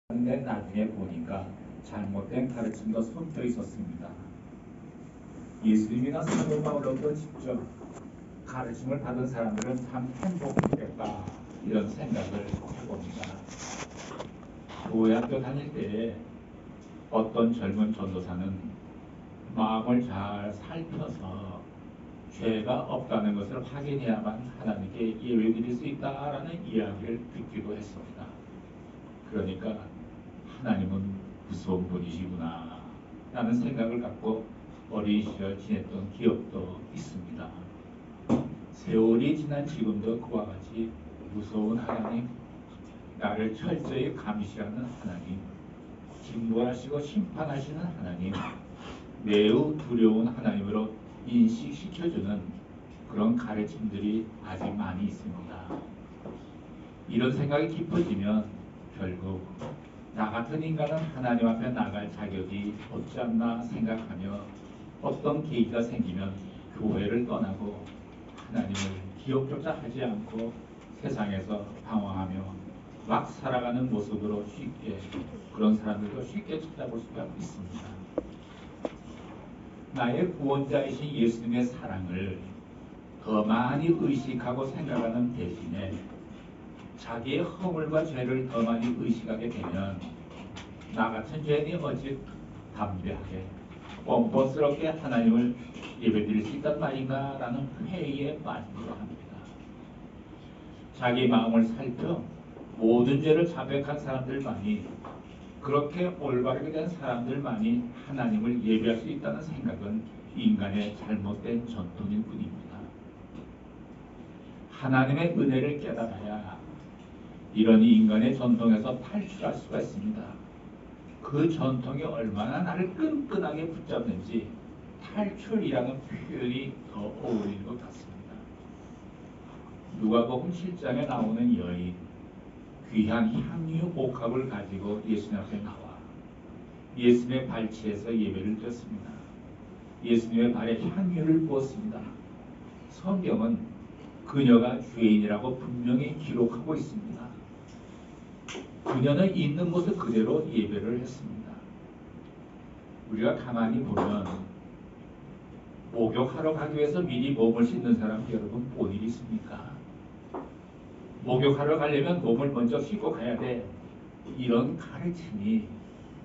근데 나중에 보니까 잘못된 가르침도 섞여 있었습니다. 예수님이나 사도 바울로도 직접 가르침을 받은 사람들은 참 행복했겠다 이런 생각을 해봅니다. 교회 학교 다닐 때에 어떤 젊은 전도사는 마음을 잘 살펴서 죄가 없다는 것을 확인해야만 하나님께 예배드릴 수 있다라는 이야기를 듣기도 했습니다. 그러니까 하나님은 무서운 분이시구나 라는 생각을 갖고 어린 시절 지냈던 기억도 있습니다. 세월이 지난 지금도 그와 같이 무서운 하나님, 나를 철저히 감시하는 하나님, 진보하시고 심판하시는 하나님, 매우 두려운 하나님으로 인식시켜주는 그런 가르침들이 아직 많이 있습니다. 이런 생각이 깊어지면 결국 나 같은 인간은 하나님 앞에 나갈 자격이 없지 않나 생각하며 어떤 계기가 생기면 교회를 떠나고 하나님을 기억조차 하지 않고 세상에서 방황하며 막 살아가는 모습으로 쉽게 그런 사람들도 쉽게 찾아볼 수가 있습니다. 나의 구원자이신 예수님의 사랑을 더 많이 의식하고 생각하는 대신에 자기의 허물과 죄를 더 많이 의식하게 되면 나 같은 죄인이 어찌 담대하게 뻔뻔스럽게 하나님을 예배드릴 수 있단 말인가 라는 회의에 빠지기도 합니다. 자기 마음을 살펴 모든 죄를 자백한 사람들만이, 그렇게 올바르게 된 사람들만이 하나님을 예배할 수 있다는 생각은 인간의 잘못된 전통일 뿐입니다. 하나님의 은혜를 깨달아야 이런 인간의 전통에서 탈출할 수가 있습니다. 그 전통이 얼마나 나를 끈끈하게 붙잡는지 탈출이라는 표현이 더 어울리는 것 같습니다. 누가복음 7장에 나오는 여인, 귀한 향유 옥합을 가지고 예수님 앞에 나와 예수님의 발치에서 예배를 드렸습니다. 예수님의 발에 향유를 부었습니다. 성경은 그녀가 죄인이라고 분명히 기록하고 있습니다. 그녀는 있는 모습 그대로 예배를 했습니다. 우리가 가만히 보면 목욕하러 가기 위해서 미리 몸을 씻는 사람 여러분 본 일 있습니까? 목욕하러 가려면 몸을 먼저 씻고 가야 돼. 이런 가르침이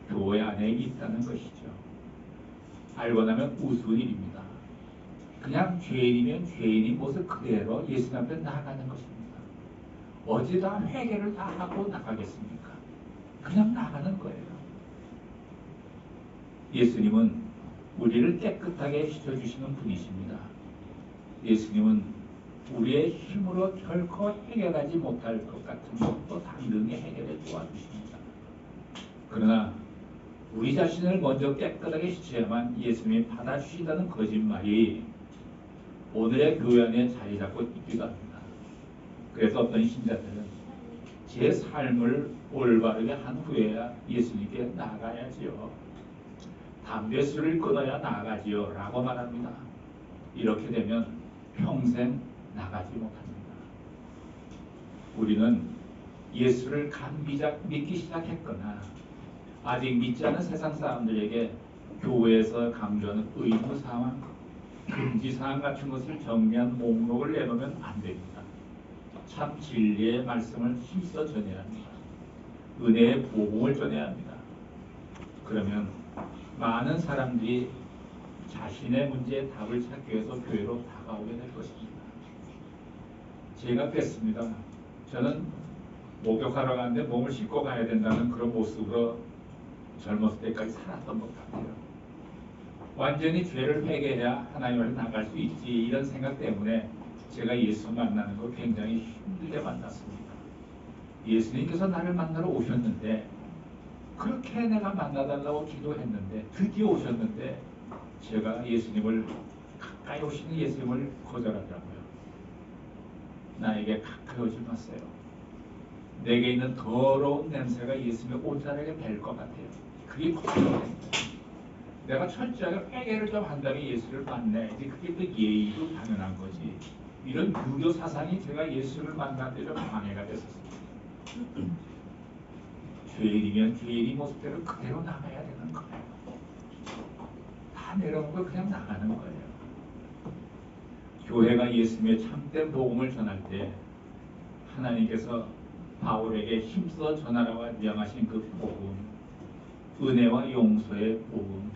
교회 안에 있다는 것이죠. 알고 나면 우스운 일입니다. 그냥 죄인이면 죄인인 모습 그대로 예수님 앞에 나아가는 것입니다. 어디다 회개를 다 하고 나가겠습니까? 그냥 나가는 거예요. 예수님은 우리를 깨끗하게 씻어주시는 분이십니다. 예수님은 우리의 힘으로 결코 해결하지 못할 것 같은 것도 당등히 해결해 도와주십니다. 그러나 우리 자신을 먼저 깨끗하게 씻어야만 예수님이 받아주신다는 거짓말이 오늘의 교회 안에 자리 잡고 있기도 합니다. 그래서 어떤 신자들은 제 삶을 올바르게 한 후에야 예수님께 나아가야지요. 담배 술을 끊어야 나아가지요 라고 말합니다. 이렇게 되면 평생 나가지 못합니다. 우리는 예수를 감비작 믿기 시작했거나 아직 믿지 않은 세상 사람들에게 교회에서 강조하는 의무사항, 금지사항 같은 것을 정리한 목록을 내놓으면 안 됩니다. 참 진리의 말씀을 힘써 전해야 합니다. 은혜의 복음을 전해야 합니다. 그러면 많은 사람들이 자신의 문제에 답을 찾기 위해서 교회로 다가오게 될 것입니다. 제가 뺐습니다. 저는 목욕하러 가는데 몸을 씻고 가야 된다는 그런 모습으로 젊었을 때까지 살았던 것 같아요. 완전히 죄를 회개해야 하나님 앞에 나갈 수 있지 이런 생각 때문에 제가 예수 만나는 걸 굉장히 힘들게 만났습니다. 예수님께서 나를 만나러 오셨는데 그렇게 내가 만나달라고 기도했는데 드디어 오셨는데 제가 예수님을 가까이 오시는 예수님을 거절하더라고요. 나에게 가까이 오지 마세요. 내게 있는 더러운 냄새가 예수님의 옷자락에 될 것 같아요. 그게 걱정입니다. 내가 철저하게 회개를 좀 한다면 예수를 만나야지. 그게 또 예의도 당연한 거지. 이런 유교 사상이 제가 예수를 만날 때 좀 방해가 됐었습니다. 죄인이면 죄인이 모습대로 그대로 나가야 되는 거예요. 다 내려오고 그냥 나가는 거예요. 교회가 예수님의 참된 복음을 전할 때 하나님께서 바울에게 힘써 전하라고 명하신 그 복음, 은혜와 용서의 복음,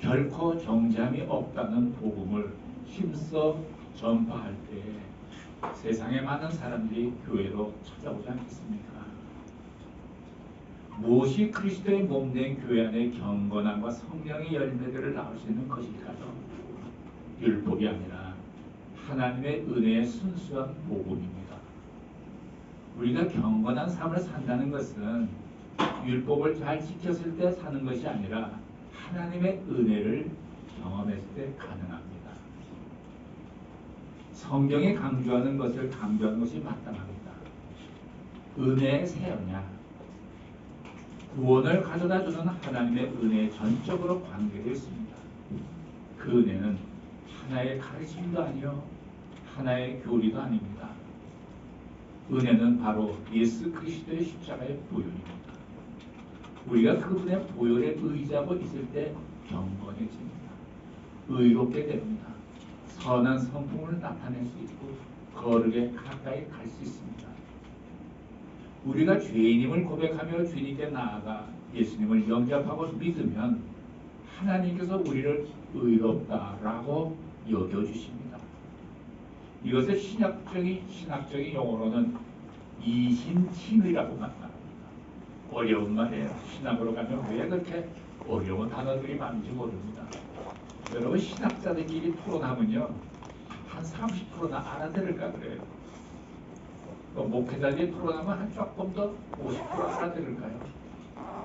결코 정잠이 없다는 복음을 힘써 전파할 때 세상에 많은 사람들이 교회로 찾아오지 않겠습니까? 무엇이 그리스도의 몸된 교회 안에 경건함과 성령의 열매들을 낳을 수 있는 것일까요? 율법이 아니라 하나님의 은혜의 순수한 복음입니다. 우리가 경건한 삶을 산다는 것은 율법을 잘 지켰을 때 사는 것이 아니라 하나님의 은혜를 경험했을 때 가능합니다. 성경이 강조하는 것을 강조하는 것이 마땅합니다. 은혜의 새 언약, 구원을 가져다주는 하나님의 은혜에 전적으로 관계되어 있습니다. 그 은혜는 하나의 가르침도 아니요 하나의 교리도 아닙니다. 은혜는 바로 예수 그리스도의 십자가의 보혈입니다. 우리가 그분의 보혈에 의지하고 있을 때 경건해집니다. 의롭게 됩니다. 선한 성품을 나타낼 수 있고 거룩에 가까이 갈 수 있습니다. 우리가 죄인임을 고백하며 주님께 나아가 예수님을 영접하고 믿으면 하나님께서 우리를 의롭다라고 여겨주십니다. 이것을 신학적인 용어로는 이신칭의라고 말합니다. 어려운 말이에요. 신학으로 가면 왜 그렇게 어려운 단어들이 많은지 모릅니다. 여러분 신학자들끼리 토론하면요 한 30%나 알아들을까 그래요. 목회자들이 토론하면 한 조금 더 50% 알아들을까요?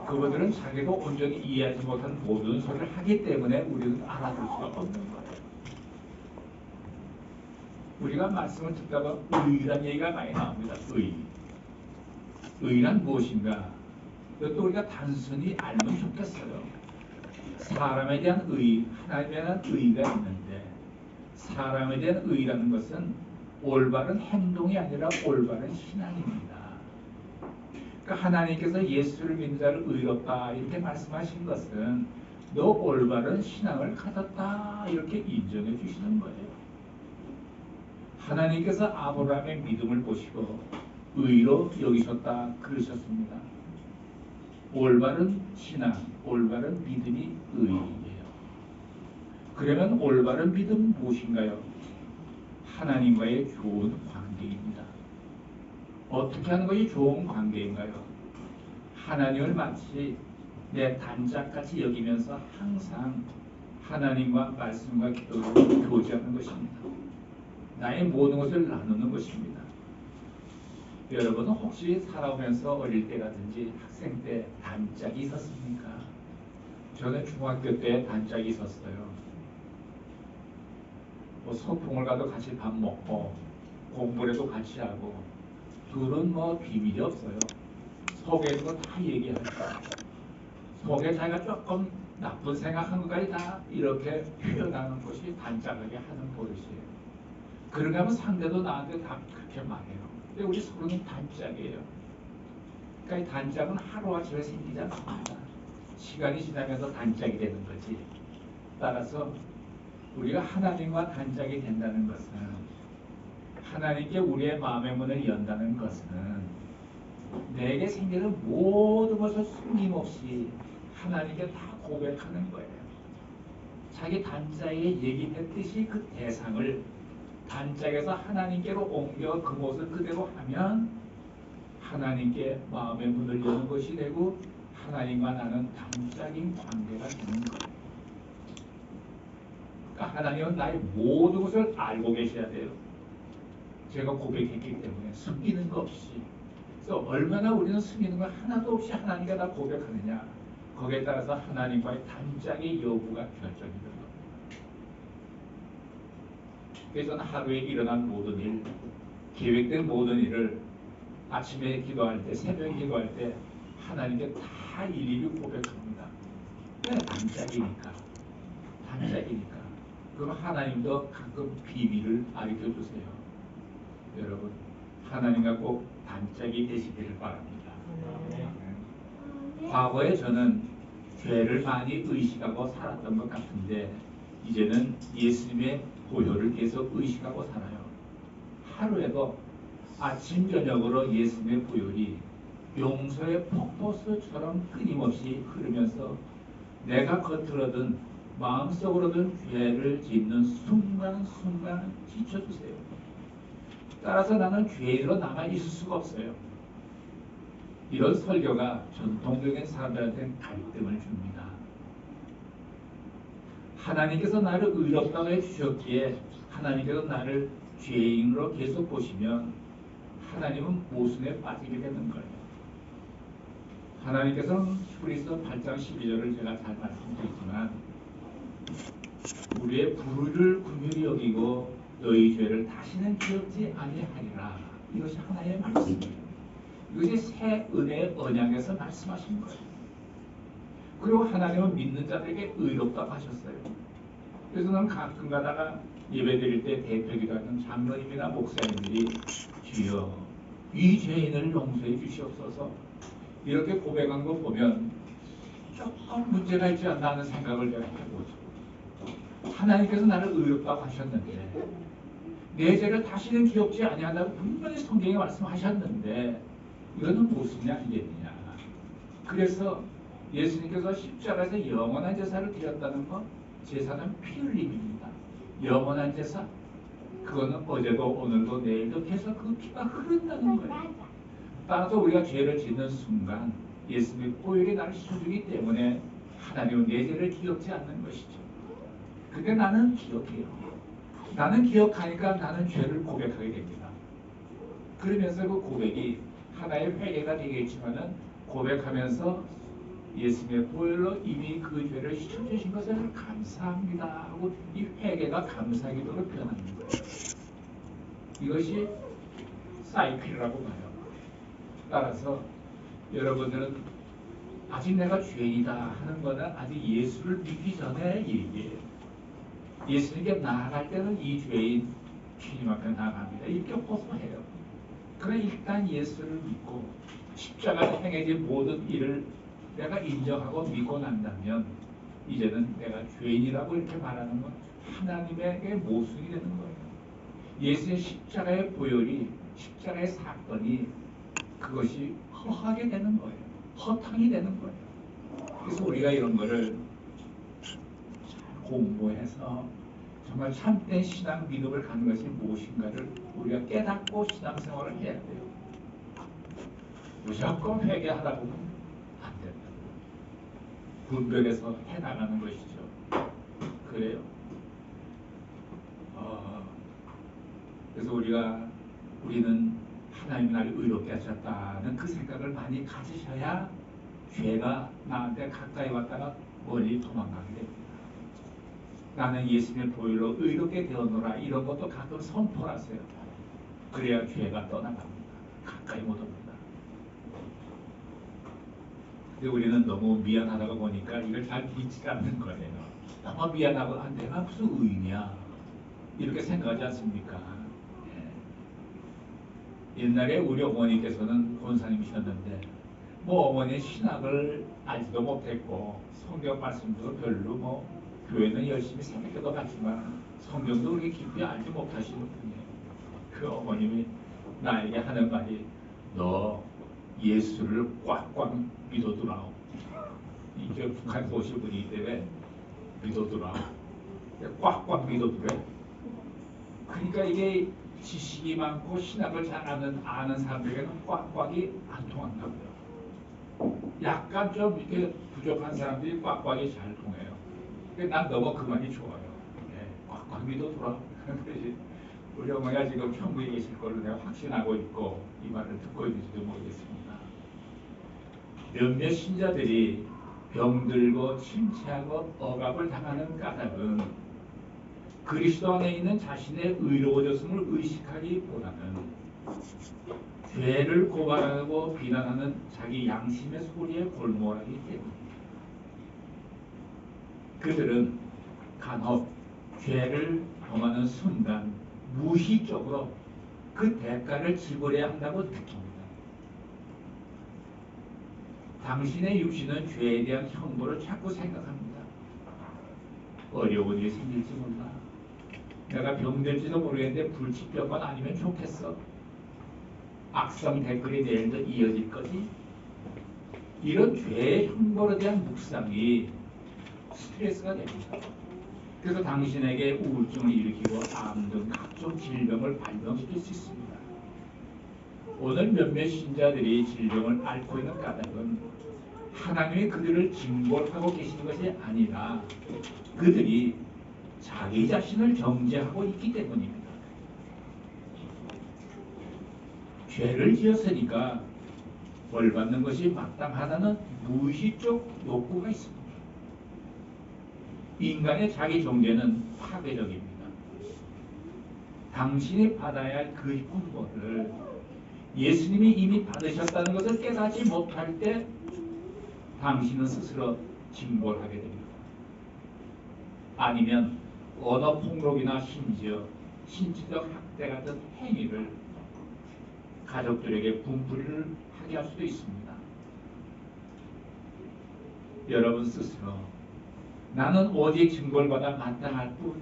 그분들은 자기도 온전히 이해하지 못한 모든 소리를 하기 때문에 우리는 알아들 수가 없는 거예요. 우리가 말씀을 듣다가 의란 얘기가 많이 나옵니다. 의란 무엇인가? 이것도 우리가 단순히 알면 좋겠어요. 사람에 대한 의, 하나님에 대한 의가 있는데 사람에 대한 의라는 것은 올바른 행동이 아니라 올바른 신앙입니다. 그러니까 하나님께서 예수를 믿는 자를 의롭다 이렇게 말씀하신 것은 너 올바른 신앙을 가졌다 이렇게 인정해 주시는 거예요. 하나님께서 아브라함의 믿음을 보시고 의로 여기셨다 그러셨습니다. 올바른 신앙, 올바른 믿음이 의예요. 그러면 올바른 믿음 무엇인가요? 하나님과의 좋은 관계입니다. 어떻게 하는 것이 좋은 관계인가요? 하나님을 마치 내 단짝같이 여기면서 항상 하나님과 말씀과 기도로 교제하는 것입니다. 나의 모든 것을 나누는 것입니다. 여러분은 혹시 살아오면서 어릴 때라든지 학생 때 단짝이 있었습니까? 저는 중학교 때 단짝이 있었어요. 뭐 소풍을 가도 같이 밥 먹고 공부를 해도 같이 하고 둘은 뭐 비밀이 없어요. 속에 있는 거 다 얘기하고 속에 자기가 조금 나쁜 생각한 것까지 다 이렇게 표현하는 것이 단짝하게 하는 버릇이에요. 그런가 하면 상대도 나한테 다 그렇게 말해요. 근데 우리 서로는 단짝이에요. 그러니까 이 단짝은 하루아침에 생기지 않습니다. 시간이 지나면서 단짝이 되는 거지. 따라서 우리가 하나님과 단짝이 된다는 것은 하나님께 우리의 마음의 문을 연다는 것은 내게 생기는 모든 것을 숨김없이 하나님께 다 고백하는 거예요. 자기 단짝에 얘기했듯이 그 대상을 단짝에서 하나님께로 옮겨 그 모습을 그대로 하면 하나님께 마음의 문을 여는 것이 되고 하나님과 나는 단짝인 관계가 되는 거예요. 그러니까 하나님은 나의 모든 것을 알고 계셔야 돼요. 제가 고백했기 때문에 숨기는 거 없이. 그래서 얼마나 우리는 숨기는 거 하나도 없이 하나님께 다 고백하느냐. 거기에 따라서 하나님과의 단짝의 여부가 결정이 되는 겁니다. 그래서 하루에 일어난 모든 일, 계획된 모든 일을 아침에 기도할 때, 새벽에 기도할 때 하나님께 다 일일이 고백합니다. 왜? 단짝이니까. 단짝이니까. 그럼 하나님도 가끔 비밀을 알려 주세요. 여러분, 하나님과 꼭 단짝이 되시기를 바랍니다. 과거에 저는 죄를 많이 의식하고 살았던 것 같은데 이제는 예수님의 보혈을 계속 의식하고 살아요. 하루에도 아침 저녁으로 예수님의 보혈이 용서의 폭포수처럼 끊임없이 흐르면서 내가 겉으로든 마음속으로든 죄를 짓는 순간순간 지켜주세요. 따라서 나는 죄인으로 남아 있을 수가 없어요. 이런 설교가 전통적인 사람들한테는 갈등을 줍니다. 하나님께서 나를 의롭다고 해주셨기에 하나님께서 나를 죄인으로 계속 보시면 하나님은 모순에 빠지게 되는 거예요. 하나님께서는 히브리서 8장 12절을 제가 잘 말씀드리지만 우리의 불의를 긍휼히 여기고 너희 죄를 다시는 기억지 아니하리라. 이것이 하나의 말씀이에요. 이것이 새 은혜의 언약에서 말씀하신 거예요. 그리고 하나님은 믿는 자들에게 의롭다고 하셨어요. 그래서 난 가끔 가다가 예배 드릴 때 대표기도하는 장로님이나 목사님들이 주여 이 죄인을 용서해 주시옵소서 이렇게 고백한 거 보면 조금 문제가 있지 않나 하는 생각을 제가 해보죠. 하나님께서 나를 의롭다고 하셨는데 내 죄를 다시는 기억지 아니한다고 분명히 성경에 말씀하셨는데 이거는 무슨 양이겠느냐. 그래서 예수님께서 십자가에서 영원한 제사를 드렸다는 건 제사는 피 흘림입니다. 영원한 제사 그거는 어제도 오늘도 내일도 계속 그 피가 흐른다는 거예요. 따라서 우리가 죄를 짓는 순간 예수님의 보혈이 나를 씻어주기 때문에 하나님은 내 죄를 기억지 않는 것이죠. 근데 나는 기억해요. 나는 기억하니까 나는 죄를 고백하게 됩니다. 그러면서 그 고백이 하나의 회개가 되겠지만은 고백하면서 예수님의 보혈로 이미 그 죄를 씻어주신 것을 감사합니다 하고 이 회개가 감사기도로 변하는 거예요. 이것이 사이클이라고 봐요. 따라서 여러분들은 아직 내가 죄이다 하는 거는 아직 예수를 믿기 전에 얘기해요. 예수님께 나아갈 때는 이 죄인 주님 앞에 나아갑니다. 이렇게 호소해요. 그래 일단 예수를 믿고 십자가에 행해진 모든 일을 내가 인정하고 믿고 난다면 이제는 내가 죄인이라고 이렇게 말하는 건 하나님에게 모순이 되는 거예요. 예수의 십자가의 보혈이 십자가의 사건이 그것이 허하게 되는 거예요. 허탕이 되는 거예요. 그래서 우리가 이런 거를 잘 공부해서 정말 참된 신앙 믿음을 갖는 것이 무엇인가를 우리가 깨닫고 신앙생활을 해야 돼요. 무조건 회개하다 보면 안 된다. 분별해서 해나가는 것이죠. 그래요. 그래서 우리는 하나님 나를 의롭게 하셨다는 그 생각을 많이 가지셔야 죄가 나한테 가까이 왔다가 멀리 도망가게 됩니다. 나는 예수님의 보혈로 의롭게 되었노라 이런 것도 가끔 선포하세요. 그래야 죄가 떠나갑니다. 가까이 못 옵니다. 근데 우리는 너무 미안하다가 보니까 이걸 잘 믿지 않는 거예요. 너무 미안하고 내가 무슨 의인이야 이렇게 생각하지 않습니까? 옛날에 우리 어머니께서는 권사님이셨는데 뭐 어머니 신학을 알지도 못했고 성경 말씀도 별로 교회는 열심히 새벽기도 갔지만 성경도 그렇게 깊이 알지 못하시는 분이에요. 그 어머님이 나에게 하는 말이 너 예수를 꽉꽉 믿어두라. 이제 북한에서 오신 분이기 때문에 믿어두라. 꽉꽉 믿어두래. 그러니까 이게 지식이 많고 신학을 잘 아는 사람들에게는 꽉꽉이 안 통한다고요. 약간 좀 이렇게 부족한 사람들이 꽉꽉이 잘 통해요. 난 너무 그 말이 좋아요. 꽉꽉 믿어두라. 우리 어머니가 지금 천국에 계실 걸로 내가 확신하고 있고 이 말을 듣고 있는지도 모르겠습니다. 몇몇 신자들이 병들고 침체하고 억압을 당하는 까닭은 그리스도 안에 있는 자신의 의로워졌음을 의식하기보다는 죄를 고발하고 비난하는 자기 양심의 소리에 골몰하기 때문입니다. 그들은 간혹 죄를 범하는 순간 무의식적으로 그 대가를 지불해야 한다고 느낍니다. 당신의 육신은 죄에 대한 형벌을 자꾸 생각합니다. 어려운 일이 생길지 몰라. 내가 병될지도 모르겠는데 불치병만 아니면 좋겠어. 악성 댓글이 내일도 이어질 거지. 이런 죄의 형벌에 대한 묵상이 스트레스가 됩니다. 그래서 당신에게 우울증을 일으키고 암 등 각종 질병을 발병시킬 수 있습니다. 오늘 몇몇 신자들이 질병을 앓고 있는 까닭은 하나님이 그들을 징벌하고 계시는 것이 아니라 그들이 자기 자신을 정죄하고 있기 때문입니다. 죄를 지었으니까 벌 받는 것이 마땅하다는 무의식적 욕구가 있습니다. 인간의 자기 정죄는 파괴적입니다. 당신이 받아야 할 그 형벌을 예수님이 이미 받으셨다는 것을 깨닫지 못할 때 당신은 스스로 징벌하게 됩니다. 아니면 언어 폭력이나 심지어 신체적 학대 같은 행위를 가족들에게 분풀이를 하게 할 수도 있습니다. 여러분 스스로 나는 오직 징벌받아 마땅할 뿐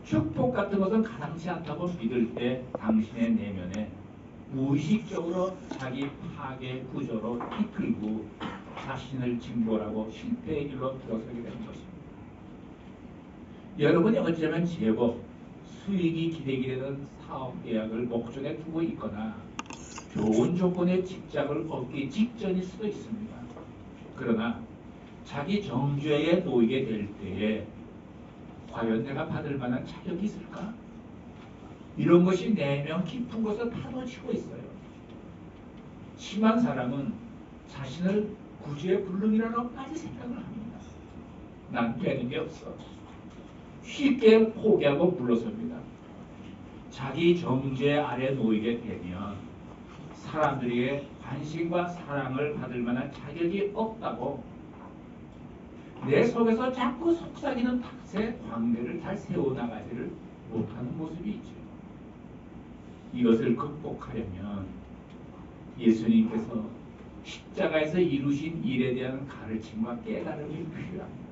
축복 같은 것은 가당치 않다고 믿을 때 당신의 내면에 무의식적으로 자기 파괴 구조로 이끌고 자신을 징벌하고 실패의 길로 들어서게 되는 것입니다. 여러분이 어쩌면 제법 수익이 기대게 되는 사업 계약을 목전에 두고 있거나 좋은 조건의 직장을 얻기 직전일 수도 있습니다. 그러나 자기 정죄에 놓이게 될 때에 과연 내가 받을 만한 자격이 있을까? 이런 것이 내면 깊은 곳에 파도치고 있어요. 심한 사람은 자신을 구주의 불능이라고까지 생각을 합니다. 난 되는 게 없어. 쉽게 포기하고 물러섭니다. 자기 정죄 아래 놓이게 되면 사람들에게 관심과 사랑을 받을 만한 자격이 없다고 내 속에서 자꾸 속삭이는 탓에 관계를 잘 세워나가지를 못하는 모습이 있죠. 이것을 극복하려면 예수님께서 십자가에서 이루신 일에 대한 가르침과 깨달음이 필요합니다.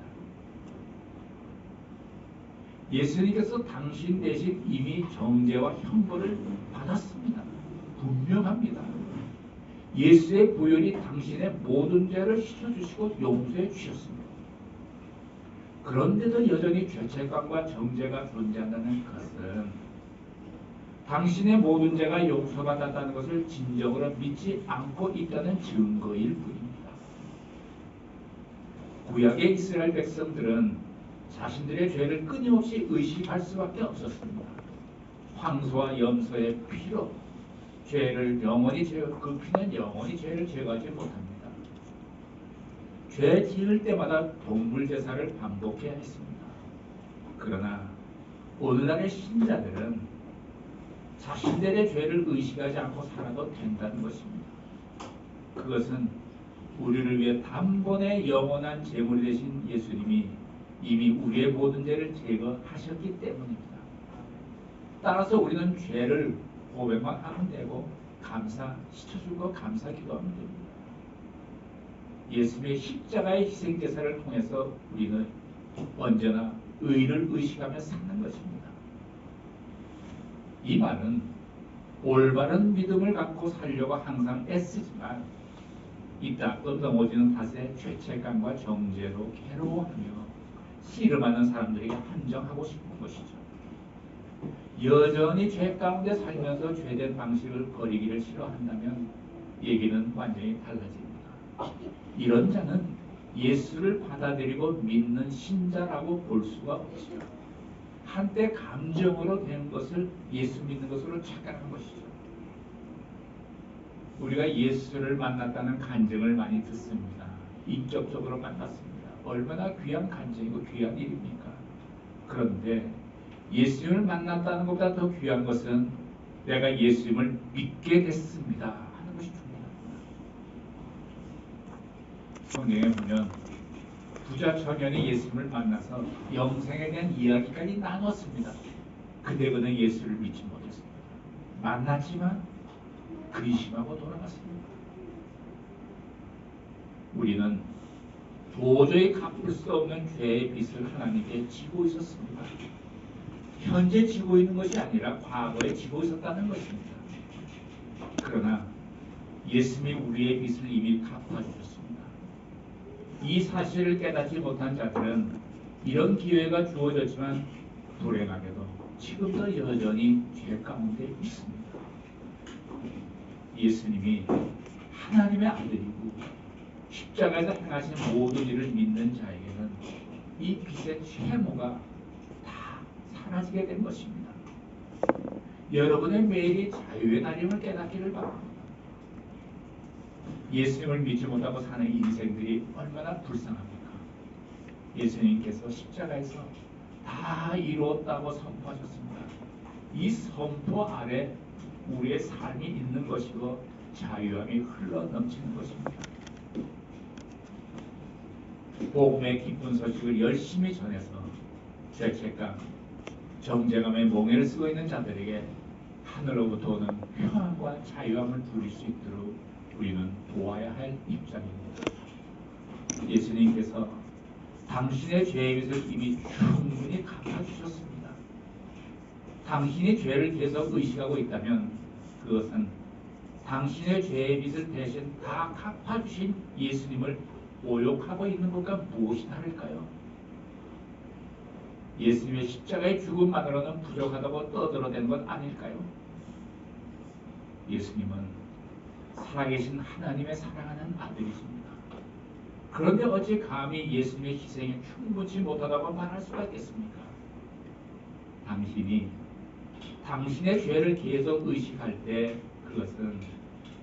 예수님께서 당신 대신 이미 정죄와 형벌을 받았습니다. 분명합니다. 예수의 보혈이 당신의 모든 죄를 씻어주시고 용서해 주셨습니다. 그런데도 여전히 죄책감과 정죄가 존재한다는 것은 당신의 모든 죄가 용서받았다는 것을 진정으로 믿지 않고 있다는 증거일 뿐입니다. 구약의 이스라엘 백성들은 자신들의 죄를 끊임없이 의식할 수밖에 없었습니다. 황소와 염소의 피로 죄를 영원히 그 피는 영원히 죄를 제거하지 못합니다. 죄 지을 때마다 동물 제사를 반복해야 했습니다. 그러나 오늘날의 신자들은 자신들의 죄를 의식하지 않고 살아도 된다는 것입니다. 그것은 우리를 위해 단번에 영원한 제물이 되신 예수님이 이미 우리의 모든 죄를 제거하셨기 때문입니다. 따라서 우리는 죄를 고백만 하면 되고 씻어주고 감사 기도하면 됩니다. 예수님의 십자가의 희생제사를 통해서 우리는 언제나 의를 의식하며 사는 것입니다. 이 말은 올바른 믿음을 갖고 살려고 항상 애쓰지만 이따금 넘어지는 탓에 죄책감과 정죄로 괴로워하며 씨름하는 사람들에게 한정하고 싶은 것이죠. 여전히 죄 가운데 살면서 죄된 방식을 버리기를 싫어한다면 얘기는 완전히 달라집니다. 이런 자는 예수를 받아들이고 믿는 신자라고 볼 수가 없죠. 한때 감정으로 된 것을 예수 믿는 것으로 착각한 것이죠. 우리가 예수를 만났다는 간증을 많이 듣습니다. 인격적으로 만났습니다. 얼마나 귀한 간증이고 귀한 일입니까? 그런데 예수님을 만났다는 것보다 더 귀한 것은 내가 예수님을 믿게 됐습니다 하는 것이 중요합니다. 성경에 보면 부자 청년이 예수님을 만나서 영생에 대한 이야기까지 나눴습니다. 근데 그는 예수를 믿지 못했습니다. 만났지만 근심하고 돌아갔습니다. 우리는 도저히 갚을 수 없는 죄의 빚을 하나님께 지고 있었습니다. 현재 지고 있는 것이 아니라 과거에 지고 있었다는 것입니다. 그러나 예수님이 우리의 빚을 이미 갚아주셨습니다. 이 사실을 깨닫지 못한 자들은 이런 기회가 주어졌지만 불행하게도 지금도 여전히 죄 가운데 있습니다. 예수님이 하나님의 아들이고 십자가에서 행하신 모든 일을 믿는 자에게는 이 빚의 채무가 다 사라지게 된 것입니다. 여러분의 매일이 자유의 날임을 깨닫기를 바랍니다. 예수님을 믿지 못하고 사는 인생들이 얼마나 불쌍합니까? 예수님께서 십자가에서 다 이루었다고 선포하셨습니다. 이 선포 아래 우리의 삶이 있는 것이고 자유함이 흘러 넘치는 것입니다. 복음의 기쁜 소식을 열심히 전해서 죄책감, 정죄감의 몽해를 쓰고 있는 자들에게 하늘로부터 오는 평안과 자유함을 누릴 수 있도록 우리는 도와야 할 입장입니다. 예수님께서 당신의 죄의 빚을 이미 충분히 갚아주셨습니다. 당신이 죄를 계속 의식하고 있다면 그것은 당신의 죄의 빚을 대신 다 갚아주신 예수님을 모욕하고 있는 것과 무엇이 다를까요? 예수님의 십자가의 죽음만으로는 부족하다고 떠들어대는 것 아닐까요? 예수님은 살아계신 하나님의 사랑하는 아들이십니다. 그런데 어찌 감히 예수님의 희생이 충분치 못하다고 말할 수가 있겠습니까? 당신이 당신의 죄를 계속 의식할 때 그것은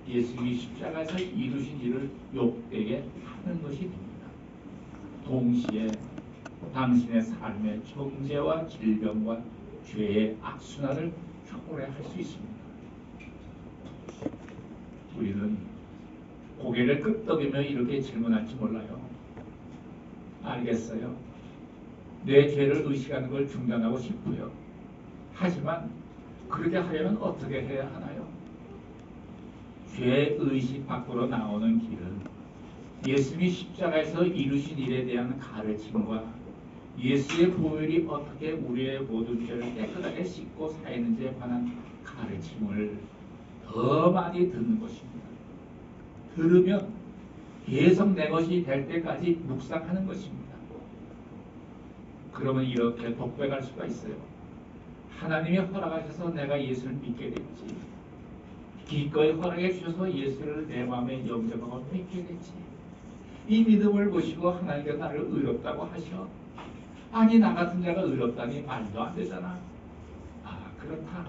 예수님이 십자가에서 이루신 일을 욕되게 하는 것이 됩니다. 동시에 당신의 삶의 정죄와 질병과 죄의 악순환을 초래할 수 있습니다. 우리는 고개를 끄덕이며 이렇게 질문할지 몰라요. 알겠어요. 내 죄를 의식하는 걸 중단하고 싶고요. 하지만 그렇게 하려면 어떻게 해야 하나요? 죄의식 밖으로 나오는 길은 예수님이 십자가에서 이루신 일에 대한 가르침과 예수의 보혈이 어떻게 우리의 모든 죄를 깨끗하게 씻고 사했는지에 관한 가르침을 더 많이 듣는 것입니다. 들으면 계속 내 것이 될 때까지 묵상하는 것입니다. 그러면 이렇게 독백할 수가 있어요. 하나님이 허락하셔서 내가 예수를 믿게 됐지. 기꺼이 허락해 주셔서 예수를 내 마음에 영접하고 믿게 됐지. 이 믿음을 보시고 하나님께서 나를 의롭다고 하셔. 아니 나 같은 자가 의롭다니 말도 안 되잖아. 아 그렇다.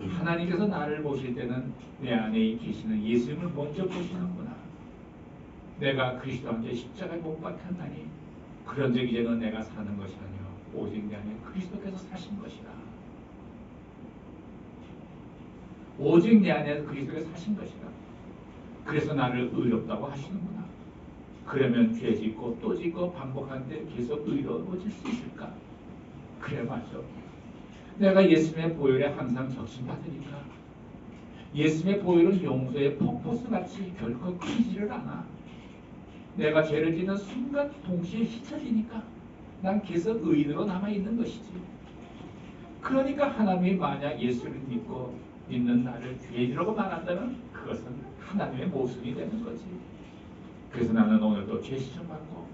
하나님께서 나를 보실 때는 내 안에 계시는 예수님을 먼저 보시는구나. 내가 그리스도 함께 십자가에 못 박혔나니 그런즉 이제는 내가 사는 것이 아니요 오직 내 안에 그리스도께서 사신 것이다. 오직 내 안에서 그리스도께서 사신 것이다. 그래서 나를 의롭다고 하시는구나. 그러면 죄 짓고 또 짓고 반복하는데 계속 의로워질 수 있을까? 그래 맞죠. 내가 예수님의 보혈에 항상 적신받으니까 예수님의 보혈은 용서의 폭포수같이 결코 끊이지를 않아. 내가 죄를 짓는 순간 동시에 잊혀지니까 난 계속 의인으로 남아있는 것이지. 그러니까 하나님이 만약 예수를 믿는 나를 죄인이라고 말한다면 그것은 하나님의 모순이 되는 거지. 그래서 나는 오늘도 죄 시정받고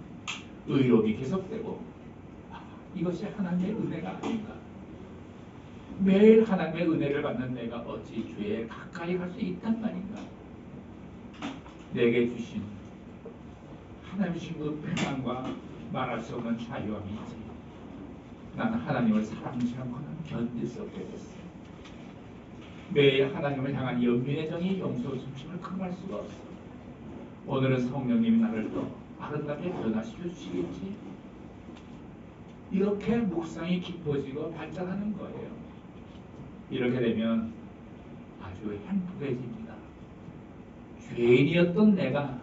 의롭이 계속되고 이것이 하나님의 은혜가 아닌가. 매일 하나님의 은혜를 받는 내가 어찌 죄에 가까이 갈 수 있단 말인가. 내게 주신 하나님 주신 그 평안과 말할 수 없는 자유함이 있지. 나는 하나님을 사랑치 않고는 견딜 수 없게 됐어. 매일 하나님을 향한 연민의 정이 용서 숨심을 금할 수가 없어. 오늘은 성령님이 나를 또 아름답게 변화시켜 주시겠지. 이렇게 묵상이 깊어지고 발전하는 거예요. 이렇게 되면 아주 행복해집니다. 죄인이었던 내가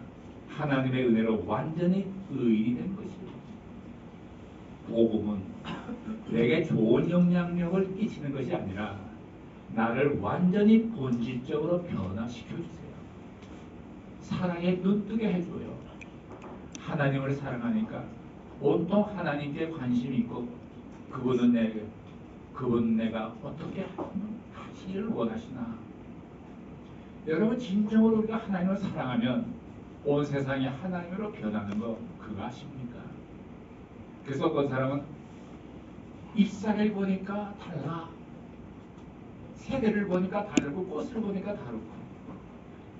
하나님의 은혜로 완전히 의인이 된 것이에요. 복음은 내게 좋은 영향력을 끼치는 것이 아니라 나를 완전히 본질적으로 변화시켜 주세요. 사랑에 눈뜨게 해줘요. 하나님을 사랑하니까 온통 하나님께 관심이 있고 그분 내가 어떻게 하시기를 원하시나. 여러분 진정으로 우리가 하나님을 사랑하면 온 세상이 하나님으로 변하는 거 그거 아십니까? 그래서 어떤 사람은 잎사귀를 보니까 달라, 새들을 보니까 다르고 꽃을 보니까 다르고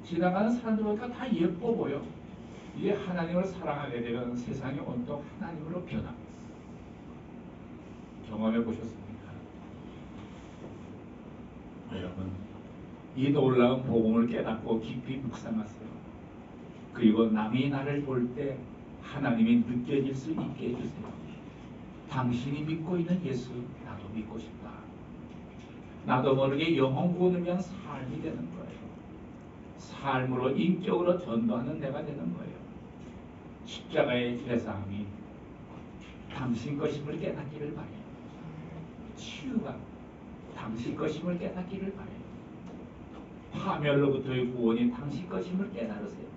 지나가는 사람들 보니까 다 예뻐 보여. 이게 하나님을 사랑하게 되면 세상이 온통 하나님으로 변합니다. 경험해 보셨습니까? 여러분 이 놀라운 복음을 깨닫고 깊이 묵상하세요. 그리고 남이 나를 볼 때 하나님이 느껴질 수 있게 해주세요. 당신이 믿고 있는 예수 나도 믿고 싶다. 나도 모르게 영혼 구원을 위한 삶이 되는 거예요. 삶으로 인격으로 전도하는 내가 되는 거예요. 십자가의 죄사함이 당신 것임을 깨닫기를 바래요. 치유가 당신 것임을 깨닫기를 바래요. 파멸로부터의 구원이 당신 것임을 깨달으세요.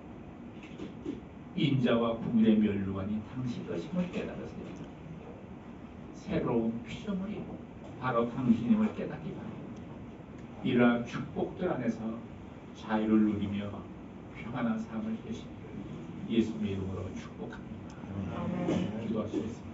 인자와 국민의 멸류관이 당신 것임을 깨달으세요. 새로운 피조물이 바로 당신임을 깨닫기 바랍니다. 이러한 축복들 안에서 자유를 누리며 평안한 삶을 되시기를 예수님의 이름으로 축복합니다. 기도하시겠습니다.